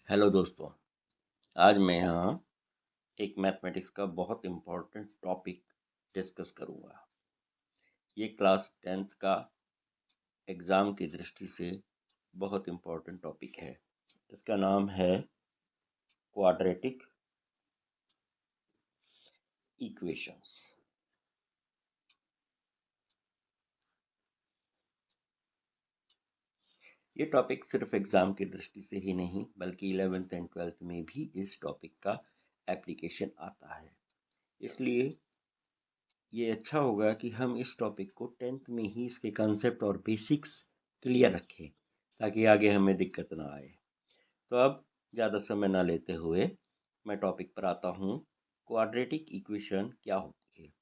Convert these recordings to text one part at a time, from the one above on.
Hello दोस्तों, आज मैं यहाँ एक मैथमेटिक्स का बहुत इम्पोर्टेंट टॉपिक डिस्कस करूँगा। ये क्लास 10th का एग्ज़ाम की दृष्टि से बहुत इम्पोर्टेंट टॉपिक है। इसका नाम है क्वाड्रेटिक इक्वेशंस। ये टॉपिक सिर्फ एग्ज़ाम की दृष्टि से ही नहीं बल्कि 11th एंड 12th में भी इस टॉपिक का एप्लीकेशन आता है। इसलिए ये अच्छा होगा कि हम इस टॉपिक को 10th में ही इसके कॉन्सेप्ट और बेसिक्स क्लियर रखें ताकि आगे हमें दिक्कत ना आए। तो अब ज़्यादा समय ना लेते हुए मैं टॉपिक पर आता हूँ। क्वाड्रेटिक इक्वेशन क्या होती है?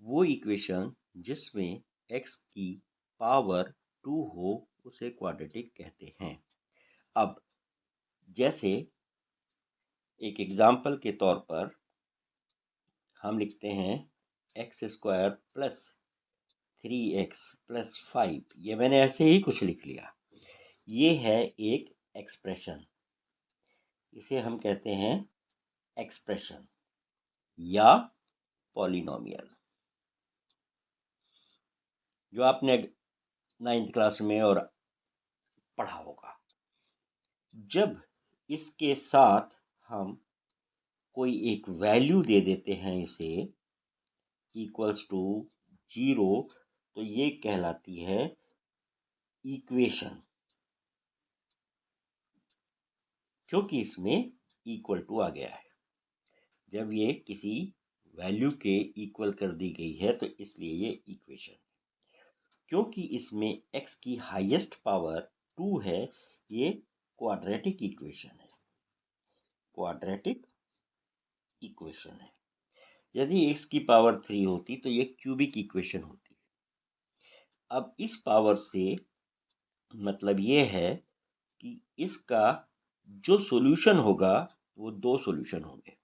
वो इक्वेशन जिसमें x की पावर 2 हो उसे क्वाड्रेटिक कहते हैं। अब जैसे एक एग्जाम्पल के तौर पर हम लिखते हैं x² प्लस 3x प्लस 5। ये मैंने ऐसे ही कुछ लिख लिया। ये है एक एक्सप्रेशन, इसे हम कहते हैं एक्सप्रेशन या पॉलिनोमियल, जो आपने 9th क्लास में और पढ़ा होगा। जब इसके साथ हम कोई एक वैल्यू दे देते हैं इसे इक्वल्स टू 0, तो ये कहलाती है इक्वेशन, क्योंकि इसमें इक्वल टू आ गया है। जब ये किसी वैल्यू के इक्वल कर दी गई है तो इसलिए ये इक्वेशन। क्योंकि इसमें x की हाईएस्ट पावर 2 है, ये क्वाड्रेटिक इक्वेशन है। क्वाड्रेटिक इक्वेशन है। यदि x की पावर 3 होती तो ये क्यूबिक इक्वेशन होती। अब इस पावर से मतलब ये है कि इसका जो सॉल्यूशन होगा वो दो सॉल्यूशन होंगे।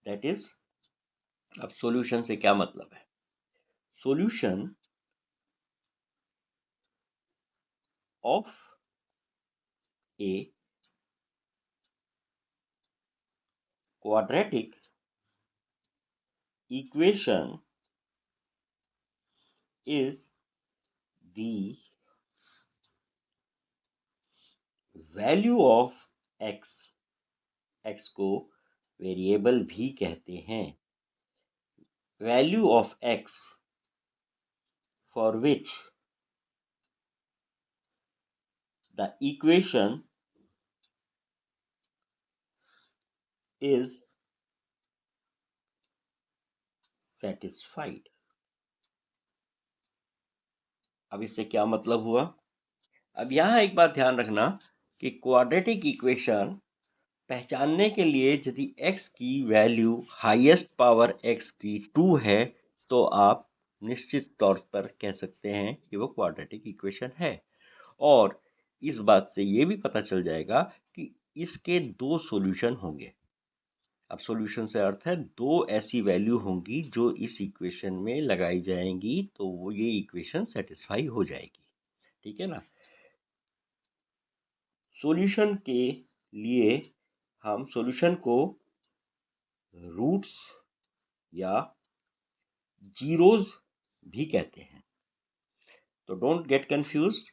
दैट इज, अब सॉल्यूशन से क्या मतलब है? Solution of A quadratic equation is the value of x, x को वेरिएबल भी कहते हैं, value of x for which the equation is satisfied। अब इससे क्या मतलब हुआ? अब यहाँ एक बात ध्यान रखना कि क्वाड्रेटिक इक्वेशन पहचानने के लिए यदि x की वैल्यू हाईएस्ट पावर x की 2 है तो आप निश्चित तौर पर कह सकते हैं कि वो क्वाड्रेटिक इक्वेशन है। और इस बात से ये भी पता चल जाएगा कि इसके दो सॉल्यूशन होंगे। अब सॉल्यूशन से अर्थ है दो ऐसी वैल्यू होंगी जो इस इक्वेशन में लगाई जाएंगी तो वो ये इक्वेशन सेटिस्फाई हो जाएगी। ठीक है ना? सॉल्यूशन के लिए हम सॉल्यूशन को रूट्स या जीरोज भी कहते हैं। तो don't get confused.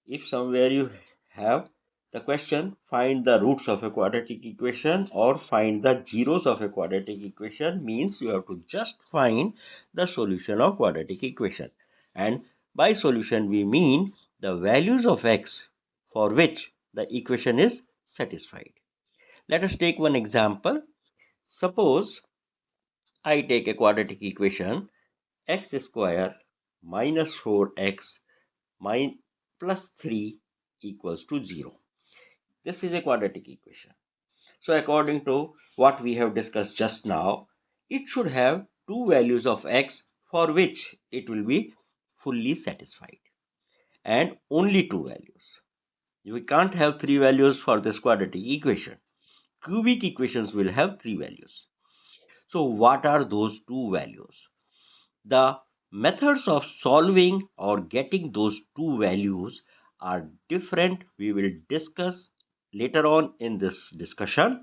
If somewhere you have the question, find the roots of a quadratic equation or find the zeros of a quadratic equation, means you have to just find the solution of quadratic equation. And by solution we mean the values of x for which the equation is satisfied. Let us take one example. Suppose I take a quadratic equation x square minus 4x plus 3 equals to 0. This is a quadratic equation. So according to what we have discussed just now, it should have two values of x for which it will be fully satisfied, and only two values. We can't have three values for this quadratic equation. Cubic equations will have three values. So what are those two values? The methods of solving or getting those two values are different. We will discuss later on in this discussion.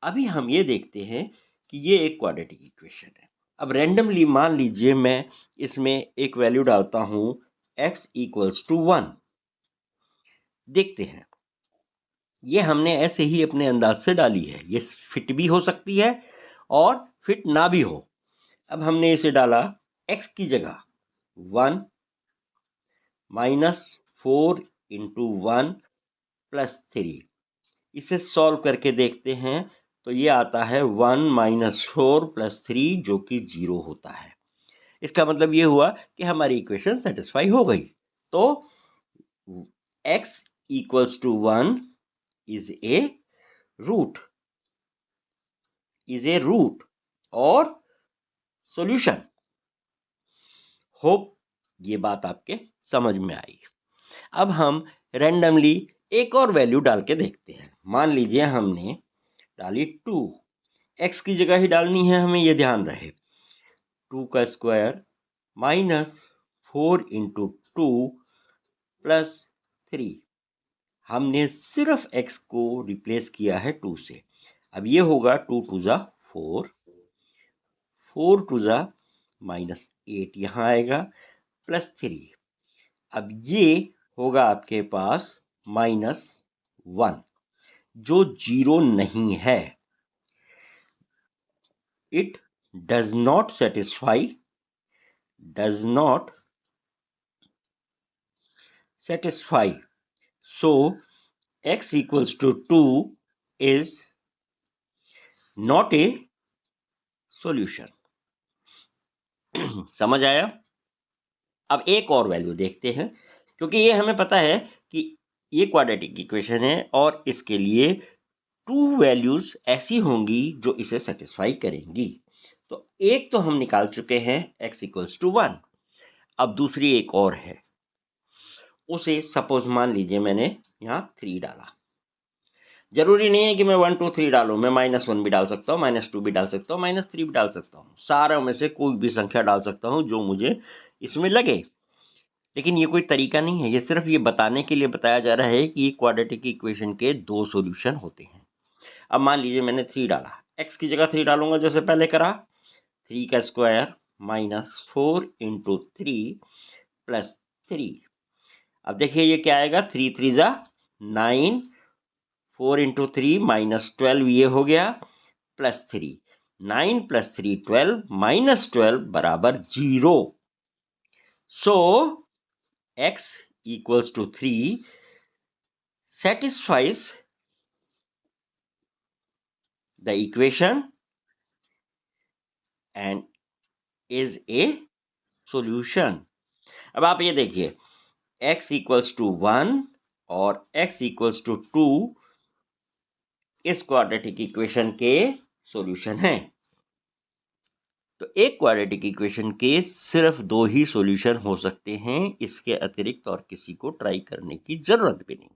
अभी हम ये देखते हैं कि ये एक quadratic equation है। अब रैंडमली मान लीजिए मैं इसमें एक वैल्यू डालता हूं x इक्वल्स टू 1। देखते हैं, ये हमने ऐसे ही अपने अंदाज से डाली है, ये फिट भी हो सकती है और फिट ना भी हो। अब हमने इसे डाला x की जगह 1 -4 इंटू 1 प्लस 3। इसे सॉल्व करके देखते हैं तो ये आता है 1 - 4 + 3 जो कि 0 होता है। इसका मतलब ये हुआ कि हमारी इक्वेशन सेटिस्फाई हो गई। तो x equals to 1 is a root और सॉल्यूशन। होप ये बात आपके समझ में आई। अब हम रैंडमली एक और वैल्यू डाल के देखते हैं। मान लीजिए हमने डाली 2, x की जगह ही डालनी है हमें, ये ध्यान रहे। 2 का स्क्वायर -4 इंटू 2 प्लस 3। हमने सिर्फ x को रिप्लेस किया है 2 से। अब ये होगा 2 2 ज़ा 4, 4 2 ज़ा -8 यहाँ आएगा प्लस 3। अब ये होगा आपके पास -1 जो 0 नहीं है। It does not satisfy so x equals to 2 is not a solution। समझ आया? अब एक और वैल्यू देखते हैं, क्योंकि ये हमें पता है कि ये क्वाड्रेटिक इक्वेशन है और इसके लिए 2 वैल्यूज ऐसी होंगी जो इसे सेटिस्फाई करेंगी। तो एक तो हम निकाल चुके हैं x इक्वल्स टू 1। अब दूसरी एक और है, उसे सपोज मान लीजिए मैंने यहाँ 3 डाला। जरूरी नहीं है कि मैं 1 2 3 डालूं, मैं -1 भी डाल सकता हूँ, -2 भी डाल सकता हूँ, -3 भी डाल सकता हूँ। सारों में से कोई भी संख्या डाल सकता हूँ जो मुझे इसमें लगे। लेकिन ये कोई तरीका नहीं है, ये सिर्फ ये बताने के लिए बताया जा रहा है कि ये क्वाड्रेटिक इक्वेशन के 2 सॉल्यूशन होते हैं। अब मान लीजिए मैंने 3 डाला, x की जगह 3 डालूंगा जैसे पहले करा। 3 का स्क्वायर -4 इंटू 3 प्लस 3। अब देखिए ये क्या आएगा, 3 3 ज़ा 9, 4 इंटू 3 -12 ये हो गया प्लस 3। 9 + 3 12 -12 बराबर 0। सो x equals to 3 satisfies the equation and is a solution। अब आप ये देखिए, x equals to 1 और x equals to 2 इस क्वाड्रेटिक इक्वेशन के सॉल्यूशन हैं। तो एक क्वाड्रेटिक इक्वेशन के सिर्फ 2 ही सॉल्यूशन हो सकते हैं, इसके अतिरिक्त और किसी को ट्राई करने की जरूरत भी नहीं।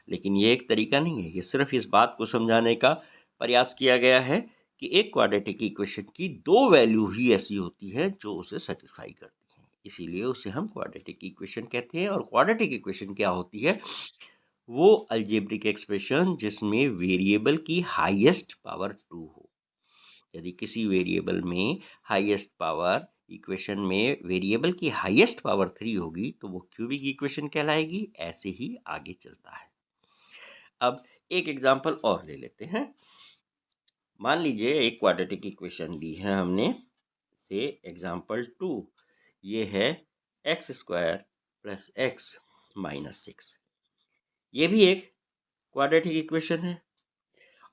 लेकिन ये एक तरीका नहीं है, ये सिर्फ इस बात को समझाने का प्रयास किया गया है कि एक क्वाड्रेटिक इक्वेशन की 2 वैल्यू ही ऐसी होती है जो उसे सेटिस्फाई करती हैं, इसीलिए उसे हम क्वाड्रेटिक इक्वेशन कहते हैं। और क्वाड्रेटिक इक्वेशन क्या होती है? वो अलजेब्रिक एक्सप्रेशन जिसमें वेरिएबल की हाईएस्ट पावर 2 हो। यदि किसी वेरिएबल में हाईएस्ट पावर, इक्वेशन में वेरिएबल की हाईएस्ट पावर 3 होगी तो वो क्यूबिक इक्वेशन कहलाएगी। ऐसे ही आगे चलता है। अब एक एग्जांपल और ले लेते हैं। मान लीजिए एक क्वाड्रेटिक इक्वेशन ली है हमने, से एग्जांपल 2। ये है x² + x - 6। ये भी एक क्वाड्रेटिक इक्वेशन है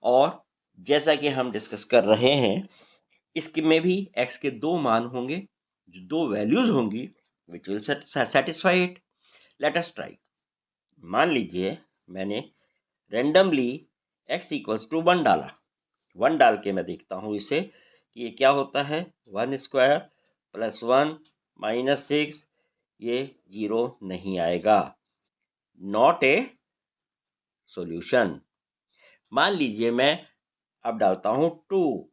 और जैसा कि हम डिस्कस कर रहे हैं, इसके में भी x के 2 मान होंगे, जो 2 वैल्यूज होंगी which will satisfy it. Let us try. मान लीजिए मैंने रेंडमली x इक्वल्स टू 1 डाला। 1 डाल के मैं देखता हूँ इसे कि ये क्या होता है। 1² + 1 - 6 ये 0 नहीं आएगा, नॉट ए सॉल्यूशन। मान लीजिए मैं अब डालता हूँ 2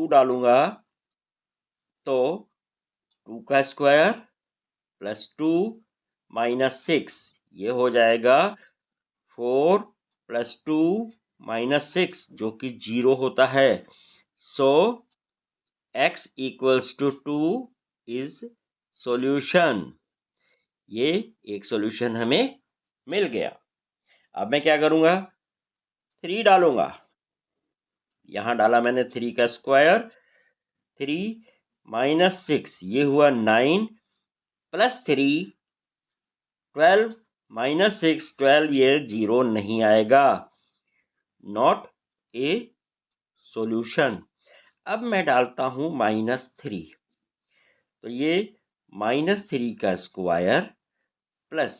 डालूंगा तो 2 का स्क्वायर + 2 - 6 ये हो जाएगा 4 + 2 - 6 जो कि 0 होता है। सो x = 2 इज सॉल्यूशन। ये एक सॉल्यूशन हमें मिल गया। अब मैं क्या करूंगा, 3 डालूंगा। यहां डाला मैंने 3 का स्क्वायर, 3 - 6 ये हुआ 9 + 3 12 - 6 12, ये 0 नहीं आएगा, नॉट ए सॉल्यूशन। अब मैं डालता हूं -3, तो ये -3 का स्क्वायर प्लस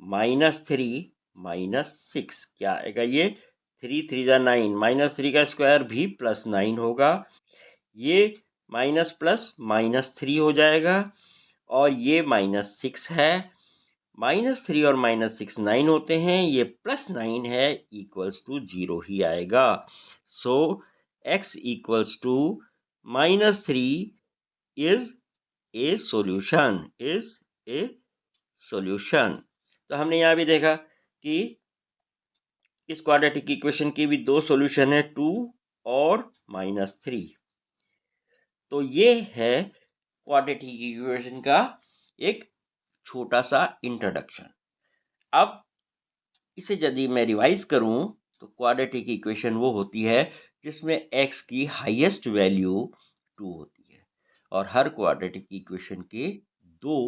-3 - 6 क्या आएगा, ये 3 3 जा 9, -3 का स्क्वायर भी +9 होगा, ये माइनस प्लस -3 हो जाएगा, और ये -6 है। -3 और -6 9 होते हैं, ये +9 है, = 0 ही आएगा। सो x = -3 is a solution, is a solution. तो हमने यहाँ भी देखा कि इस क्वाड्रेटिक इक्वेशन की भी 2 सॉल्यूशन है, 2 और -3। तो ये है क्वाड्रेटिक इक्वेशन का एक छोटा सा इंट्रोडक्शन। अब इसे यदि मैं रिवाइज करूं तो क्वाड्रेटिक इक्वेशन वो होती है जिसमें x की हाईएस्ट वैल्यू 2 होती है, और हर क्वाड्रेटिक इक्वेशन के 2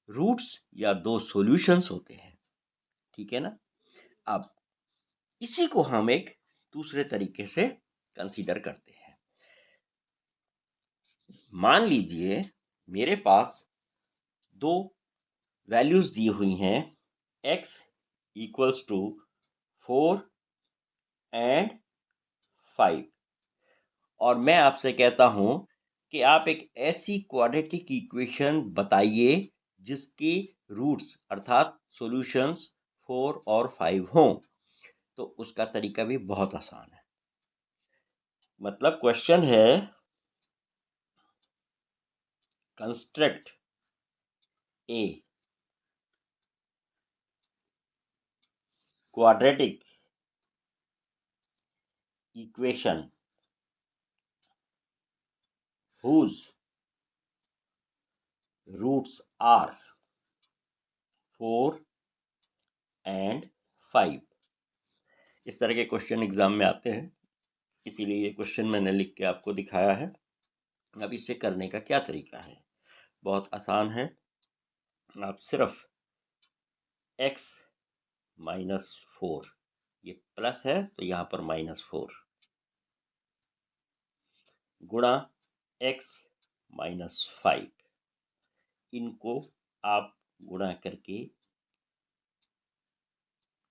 रूट्स या 2 सॉल्यूशंस होते हैं। ठीक है ना। अब इसी को हम एक दूसरे तरीके से कंसीडर करते हैं। मान लीजिए मेरे पास 2 वैल्यूज दी हुई हैं, x = 4 एंड 5, और मैं आपसे कहता हूं कि आप एक ऐसी क्वाड्रेटिक इक्वेशन बताइए जिसकी रूट्स अर्थात सॉल्यूशंस 4 और 5 हों। तो उसका तरीका भी बहुत आसान है। मतलब क्वेश्चन है, construct A quadratic equation whose roots are 4 and 5। इस तरह के क्वेश्चन एग्जाम में आते हैं, इसीलिए ये क्वेश्चन मैंने लिख के आपको दिखाया है। अब इसे करने का क्या तरीका है, बहुत आसान है। आप सिर्फ x - 4, ये प्लस है तो यहाँ पर -4, गुणा x - 5, इनको आप गुणा करके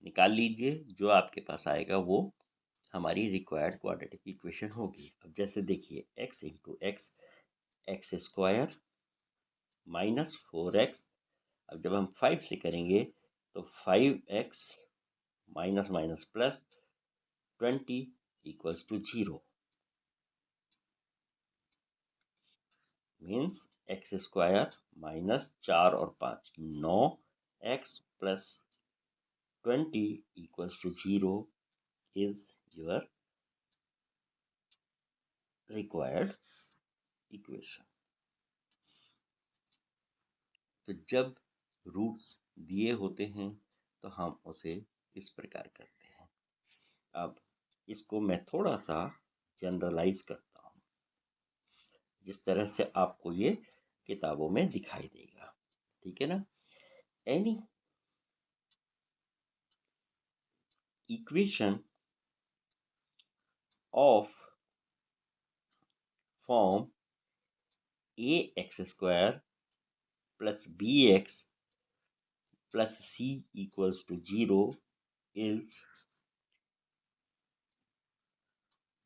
निकाल लीजिए। जो आपके पास आएगा वो हमारी रिक्वायर्ड क्वाड्रेटिक इक्वेशन होगी। अब जैसे देखिए, x × x x² -4x। अब जब हम 5 से करेंगे तो 5x minus minus plus 20 = 0, means x² -4 और 5 9x + 20 = 0 is your required equation। तो जब रूट्स दिए होते हैं तो हम उसे इस प्रकार करते हैं। अब इसको मैं थोड़ा सा जनरलाइज करता हूँ, जिस तरह से आपको ये किताबों में दिखाई देगा। ठीक है ना। Any equation of form ax² + bx + c = 0 is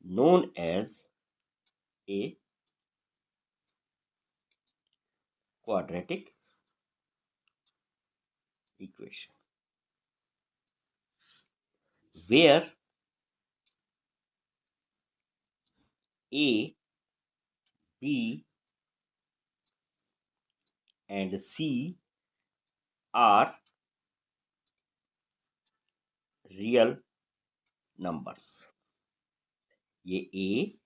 known as a quadratic equation, where a, b and c are real numbers. ये ए,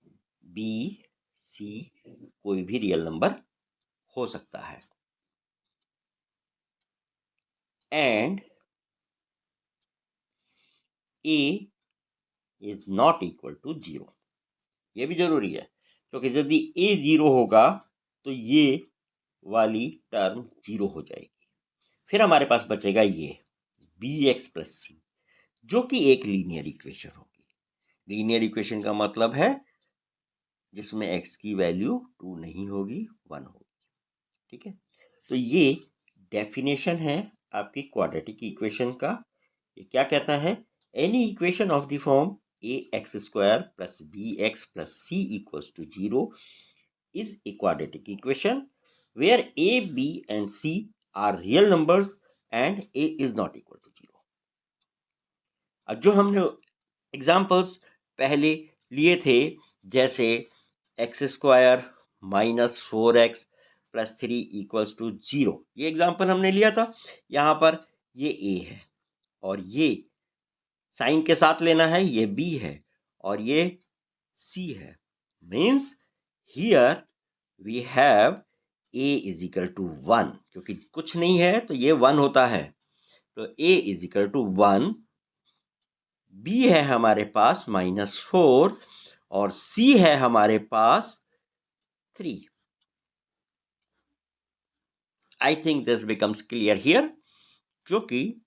बी, सी कोई भी रियल नंबर हो सकता है। And a is not equal to 0। ये भी जरूरी है, क्योंकि यदि ए 0 होगा तो ये वाली टर्म 0 हो जाएगी। फिर हमारे पास बचेगा ये बी एक्स प्लस सी, जो कि एक लीनियर इक्वेशन होगी। लीनियर इक्वेशन का मतलब है जिसमें x की वैल्यू 2 नहीं होगी, 1 होगी। ठीक है, तो ये डेफिनेशन है आपकी क्वाड्रेटिक इक्वेशन का। ये क्या कहता है? Any equation of the form ax² plus bx plus c equals to 0 is a quadratic equation where a, b and c are real numbers and a is not equal to 0। अब जो हमने examples पहले लिए थे, जैसे x² minus 4x plus 3 equals to 0, ये example हमने लिया था। यहाँ पर ये a है और ये साइन के साथ लेना है, ये b है और ये c है। Means here we have a is equal to 1, क्योंकि कुछ नहीं है तो ये 1 होता है, तो a is equal to 1। b है हमारे पास -4 और c है हमारे पास 3। I think this becomes clear here, क्योंकि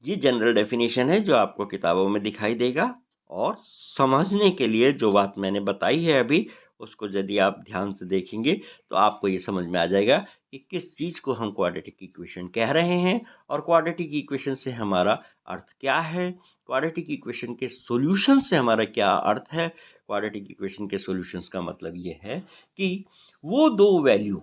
ये जनरल डेफिनेशन है जो आपको किताबों में दिखाई देगा। और समझने के लिए जो बात मैंने बताई है अभी, उसको यदि आप ध्यान से देखेंगे तो आपको ये समझ में आ जाएगा कि किस चीज़ को हम क्वाड्रेटिक इक्वेशन कह रहे हैं और क्वाड्रेटिक इक्वेशन से हमारा अर्थ क्या है, क्वाड्रेटिक इक्वेशन के सॉल्यूशन से हमारा क्या अर्थ है। क्वाड्रेटिक इक्वेशन के सॉल्यूशंस का मतलब ये है कि वो दो वैल्यू,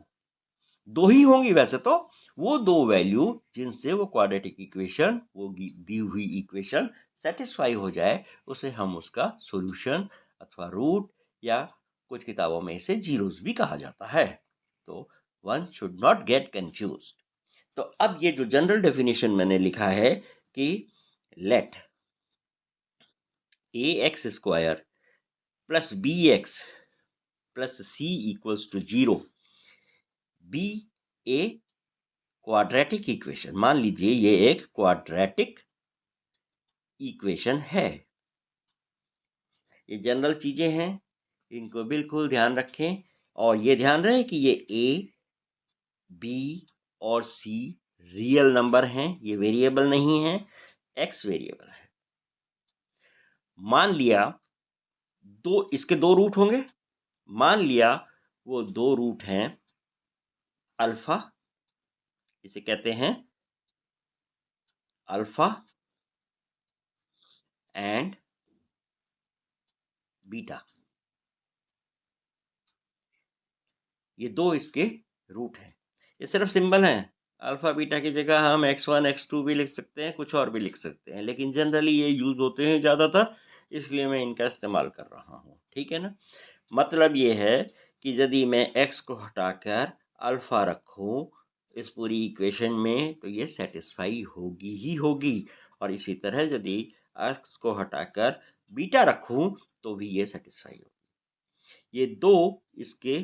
दो ही होंगी वैसे तो, वो दो वैल्यू जिनसे वो क्वाड्रेटिक इक्वेशन, वो दी हुई इक्वेशन सेटिस्फाई हो जाए, उसे हम उसका सॉल्यूशन अथवा रूट या कुछ किताबों में इसे जीरोस भी कहा जाता है। तो one should not gate confused. तो अब ये जो जनरल डेफिनेशन मैंने लिखा है कि let ax² plus bx plus c equals to 0 be a quadratic equation. मान लीजिए ये एक क्वाड्रेटिक इक्वेशन है। ये जनरल चीजें हैं, इनको बिल्कुल ध्यान रखें और ये ध्यान रहे कि ये ए, बी और सी रियल नंबर हैं, ये वेरिएबल नहीं है, एक्स वेरिएबल है। मान लिया इसके दो रूट होंगे, मान लिया वो दो रूट हैं अल्फा, इसे कहते हैं अल्फा एंड बीटा। ये दो इसके रूट हैं, ये सिर्फ सिंबल हैं। अल्फा बीटा की जगह हम x1 x2 भी लिख सकते हैं, कुछ और भी लिख सकते हैं, लेकिन जनरली ये यूज होते हैं ज़्यादातर, इसलिए मैं इनका इस्तेमाल कर रहा हूँ। ठीक है ना? मतलब ये है कि यदि मैं x को हटाकर अल्फा रखूँ इस पूरी इक्वेशन में तो ये सेटिस्फाई होगी ही होगी, और इसी तरह यदि x को हटाकर बीटा रखूँ तो भी ये सेटिस्फाई होगी। ये दो इसके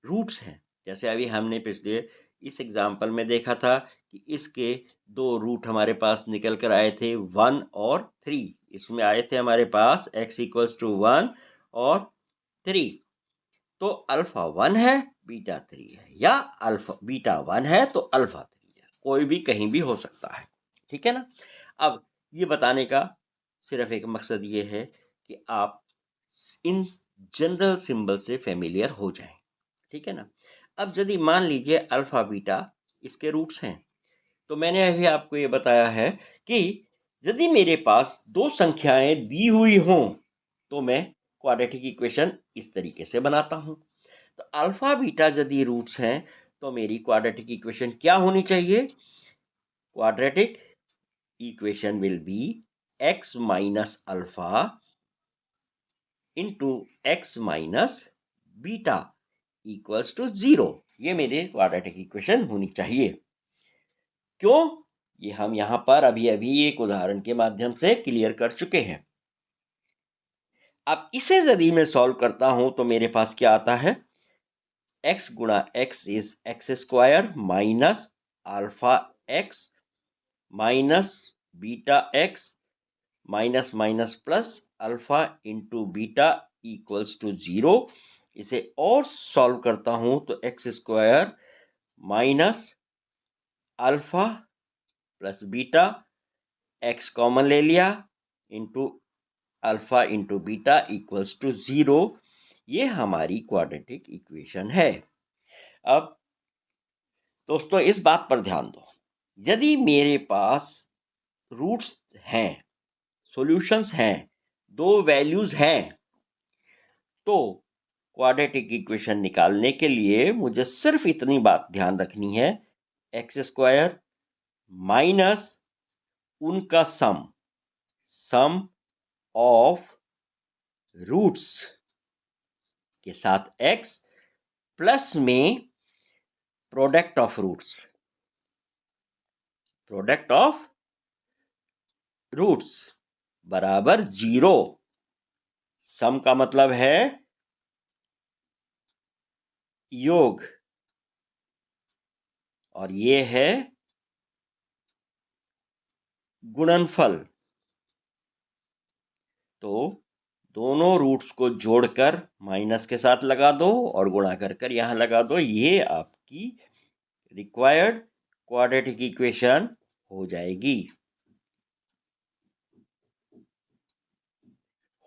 रूट्स हैं। जैसे अभी हमने पिछले इस एग्जाम्पल में देखा था कि इसके दो रूट हमारे पास निकल कर आए थे 1 और 3। इसमें आए थे हमारे पास x इक्वल्स टू 1 और 3। तो अल्फा 1 है, बीटा 3 है, या अल्फा बीटा 1 है तो अल्फा 3 है, कोई भी कहीं भी हो सकता है। ठीक है ना? अब ये बताने का सिर्फ एक मकसद ये है कि आप इन जनरल सिंबल से फेमिलियर हो जाएं। ठीक है ना? अब यदि मान लीजिए अल्फा बीटा इसके रूट्स हैं, तो मैंने अभी आपको ये बताया है कि यदि मेरे पास दो संख्याएं दी हुई हों तो मैं क्वाड्रेटिक इक्वेशन इस तरीके से बनाता हूं। तो अल्फा बीटा यदि रूट्स हैं तो मेरी क्वाड्रेटिक इक्वेशन क्या होनी चाहिए? Quadratic equation will be x minus alpha into x minus beta equals to 0। ये मेरी क्वाड्रेटिक इक्वेशन होनी चाहिए। क्यों? ये हम यहाँ पर अभी अभी एक उदाहरण के माध्यम से क्लियर कर चुके हैं। अब इसे यदि मैं सॉल्व करता हूं तो मेरे पास क्या आता है, x गुणा x is x square minus alpha x minus beta x minus minus plus alpha into beta equals to 0। इसे और सॉल्व करता हूं तो x square minus alpha plus beta, x common ले लिया, into alpha into beta equals to 0। ये हमारी quadratic equation है। अब दोस्तों इस बात पर ध्यान दो, यदि मेरे पास रूट्स हैं, सॉल्यूशंस हैं, दो वैल्यूज हैं, तो क्वाड्रेटिक इक्वेशन निकालने के लिए मुझे सिर्फ इतनी बात ध्यान रखनी है, एक्स स्क्वायर माइनस उनका सम ऑफ रूट्स के साथ एक्स प्लस में प्रोडक्ट ऑफ रूट्स बराबर 0। सम का मतलब है योग और ये है गुणनफल। तो दोनों रूट्स को जोड़कर माइनस के साथ लगा दो और गुणा कर यहां लगा दो, ये आपकी रिक्वायर्ड क्वाड्रेटिक इक्वेशन हो जाएगी।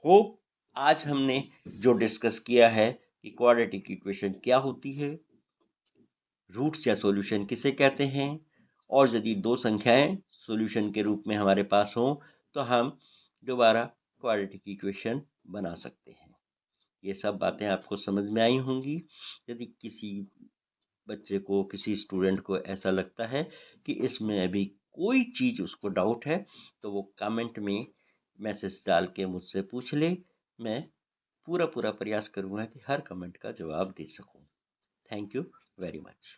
होप आज हमने जो डिस्कस किया है कि क्वाड्रेटिक इक्वेशन क्या होती है, रूट्स या सॉल्यूशन किसे कहते हैं, और यदि दो संख्याएं सॉल्यूशन के रूप में हमारे पास हों तो हम दोबारा क्वाड्रेटिक इक्वेशन बना सकते हैं। ये सब बातें आपको समझ में आई होंगी। यदि किसी बच्चे को, किसी स्टूडेंट को ऐसा लगता है कि इसमें अभी कोई चीज़ उसको डाउट है तो वो कमेंट में मैसेज डाल के मुझसे पूछ ले। मैं पूरा प्रयास करूँगा कि हर कमेंट का जवाब दे सकूँ। Thank you very much.